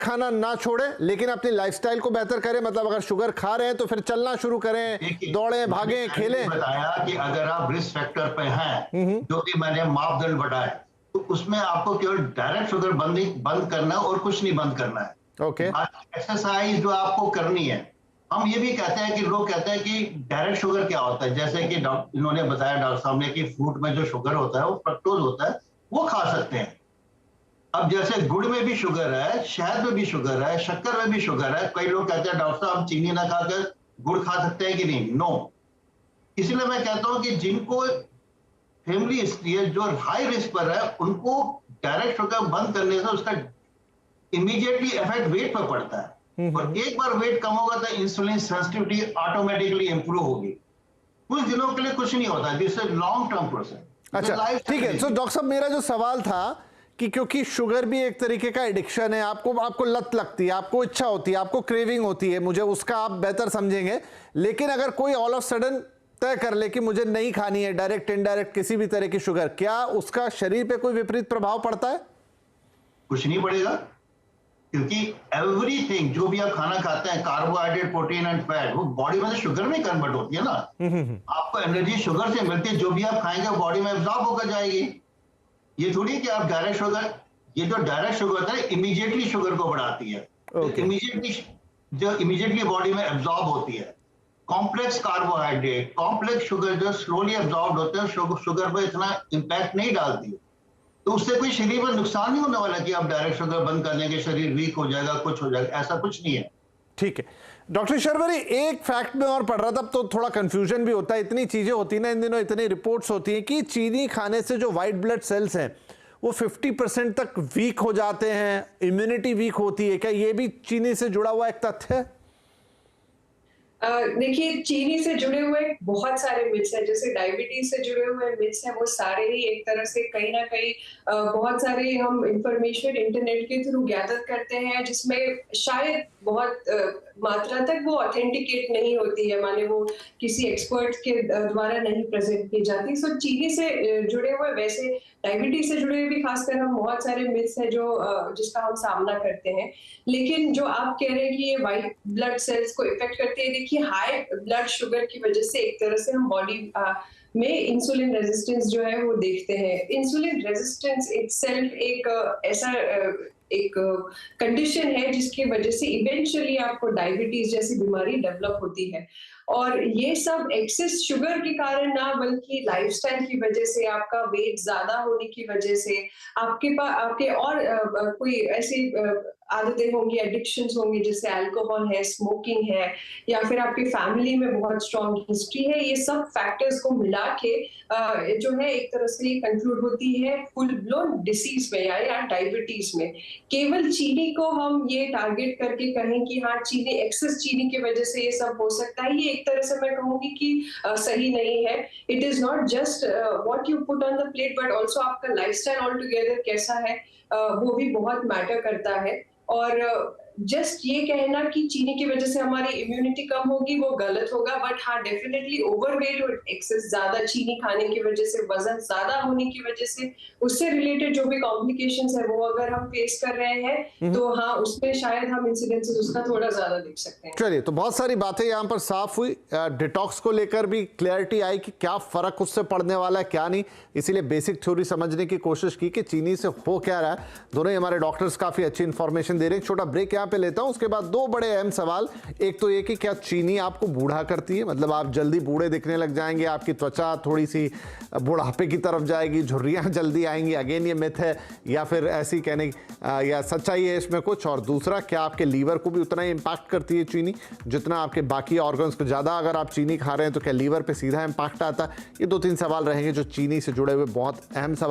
खाना ना छोड़ें लेकिन अपनी लाइफस्टाइल को बेहतर करें? मतलब अगर शुगर खा रहे हैं तो फिर चलना शुरू करें, दौड़ें, भागें, खेलें। बताया कि अगर आप रिस्क फैक्टर पे हैं, जो कि मैंने मापदंड बताए, तो उसमें आपको केवल डायरेक्ट शुगर बंद करना है और कुछ नहीं बंद करना है। ओके। एक्सरसाइज जो आपको करनी है, हम ये भी कहते हैं कि लोग कहते हैं कि डायरेक्ट शुगर क्या होता है, जैसे कि इन्होंने बताया डॉक्टर साहब ने कि फ्रूट में जो शुगर होता है वो फ्रक्टोज होता है, वो खा सकते हैं। अब जैसे गुड़ में भी शुगर है, शहद में भी शुगर है, शक्कर में भी शुगर है। कई लोग कहते हैं डॉक्टर साहब चीनी ना खाकर गुड़ खा सकते हैं कि नहीं? नो। इसलिए मैं कहता हूं कि जिनको फैमिली हिस्ट्री है, जो हाई रिस्क पर है, उनको डायरेक्ट शुगर बंद करने से उसका इमीडिएटली इफेक्ट वेट पर पड़ता है, और एक बार वेट कम होगा तो इंसुलिन सेंसिटिविटी ऑटोमेटिकली इंप्रूव होगी। कुछ दिनों के लिए कुछ नहीं होता, this is long term process. अच्छा, ठीक है। तो डॉक्टर साहब, मेरा जो सवाल था कि क्योंकि शुगर भी एक तरीके का एडिक्शन है, आपको लत लगती है, आपको इच्छा होती है, आपको क्रेविंग होती है, मुझे उसका आप बेहतर समझेंगे, लेकिन अगर कोई ऑल ऑफ सडन तय कर ले कि मुझे नहीं खानी है डायरेक्ट इनडायरेक्ट किसी भी तरह की शुगर, क्या उसका शरीर पे कोई विपरीत प्रभाव पड़ता है? कुछ नहीं पड़ेगा, क्योंकि एवरीथिंग जो भी आप खाना खाते हैं, कार्बोहाइड्रेट, प्रोटीन एंड फैट, वो बॉडी में शुगर में कन्वर्ट होती है ना। आपको एनर्जी शुगर से मिलती है, जो भी आप खाएंगे बॉडी में एब्जॉर्ब होकर जाएगी। ये थोड़ी कि आप डायरेक्ट शुगर, ये जो डायरेक्ट शुगर होता है इमीडिएटली शुगर को बढ़ाती है, इमीडिएटली बॉडी में एब्जॉर्ब होती है। कॉम्प्लेक्स कार्बोहाइड्रेट, कॉम्प्लेक्स शुगर जो स्लोली एब्जॉर्ब होते हैं, शुगर पर इतना इंपैक्ट नहीं डालती, तो उससे कोई शरीर में नुकसान नहीं होने वाला कि आप डायरेक्ट शुगर बंद कर लेंगे शरीर वीक हो जाएगा, कुछ हो जाएगा, ऐसा कुछ नहीं है। ठीक है डॉक्टर शर्वरी, एक फैक्ट में और पढ़ रहा था तो थोड़ा कंफ्यूजन भी होता है, इतनी चीजें होती है ना इन दिनों, इतनी रिपोर्ट्स होती हैं कि चीनी खाने से जो व्हाइट ब्लड सेल्स हैं वो 50% तक वीक हो जाते हैं, इम्यूनिटी वीक होती है। क्या ये भी चीनी से जुड़ा हुआ एक तथ्य है? देखिए, चीनी से जुड़े हुए बहुत सारे मिथ्स हैं, जैसे डायबिटीज से जुड़े हुए मिथ्स हैं, वो सारे ही एक तरह से कहीं ना कहीं बहुत सारे हम इंफॉर्मेशन इंटरनेट के थ्रू गैदर करते हैं, जिसमें शायद बहुत मात्रा तक वो ऑथेंटिकेट नहीं होती है, माने वो किसी एक्सपर्ट के द्वारा नहीं प्रेजेंट की जाती। सो चीनी से जुड़े हुए, वैसे डायबिटीज से जुड़े हुए भी खासकर हम बहुत सारे मिथ्स हैं जो जिसका हम सामना करते हैं। लेकिन जो आप कह रहे हैं कि ये व्हाइट ब्लड सेल्स को इफेक्ट करती है, देखिए हाई ब्लड शुगर की वजह से एक तरह से हम बॉडी में इंसुलिन रेजिस्टेंस जो है वो देखते हैं। इंसुलिन रेजिस्टेंस इटसेल्फ एक ऐसा एक कंडीशन है जिसकी वजह से इवेंचुअली आपको डायबिटीज जैसी बीमारी डेवलप होती है, और ये सब एक्सेस शुगर के कारण ना, बल्कि लाइफस्टाइल की वजह से, आपका वेट ज्यादा होने की वजह से, आपके पास आपके और कोई ऐसी आदतें होंगी, एडिक्शंस होंगी, जैसे अल्कोहल है, स्मोकिंग है, या फिर आपकी फैमिली में बहुत स्ट्रॉन्ग हिस्ट्री है, ये सब फैक्टर्स को मिला के जो है एक तरह से कंक्लूड होती है फुल ब्लोन डिसीज में या डायबिटीज में। केवल चीनी को हम ये टारगेट करके कहें कि हाँ चीनी, एक्सेस चीनी की वजह से ये सब हो सकता है, ये एक तरह से मैं कहूंगी कि सही नहीं है। It is not just what you put on the plate, but also आपका लाइफस्टाइल ऑल टुगेदर कैसा है, वो भी बहुत मैटर करता है। और जस्ट ये कहना कि चीनी की वजह से हमारी इम्यूनिटी कम होगी, वो गलत होगा। बट हाँ, डेफिनेटली ओवरवेट और एक्सेस ज्यादा चीनी खाने की वजह से, वजन ज्यादा होने की वजह से, उससे रिलेटेड जो भी कॉम्प्लिकेशंस है वो अगर हम फेस कर रहे हैं तो हाँ, उसमें शायद हम इंसिडेंसेस उसका थोड़ा ज्यादा देख सकते हैं। चलिए, तो बहुत सारी बातें यहाँ पर साफ हुई, डिटॉक्स को लेकर भी क्लैरिटी आई कि क्या फर्क उससे पड़ने वाला है क्या नहीं, इसीलिए बेसिक थ्योरी समझने की कोशिश की कि चीनी से हो क्या रहा है। दोनों ही हमारे डॉक्टर्स काफी अच्छी इंफॉर्मेशन दे रहे हैं। छोटा ब्रेक यहाँ पे लेता हूँ, उसके बाद दो बड़े अहम सवाल। एक तो ये कि क्या चीनी आपको बूढ़ा करती है, मतलब आप जल्दी बूढ़े दिखने लग जाएंगे, आपकी त्वचा थोड़ी सी बुढ़ापे की तरफ जाएगी, झुर्रियाँ जल्दी आएंगी, अगेन ये मिथ है या फिर ऐसी कहने या सच्चाई है इसमें कुछ? और दूसरा, क्या आपके लीवर को भी उतना ही इम्पैक्ट करती है चीनी जितना आपके बाकी ऑर्गन्स को? ज़्यादा अगर आप चीनी खा रहे हैं तो क्या लीवर पे सीधा इम्पैक्ट आता है? ये दो तीन सवाल रहेंगे जो चीनी से जुड़े हुए बहुत अहम सवाल।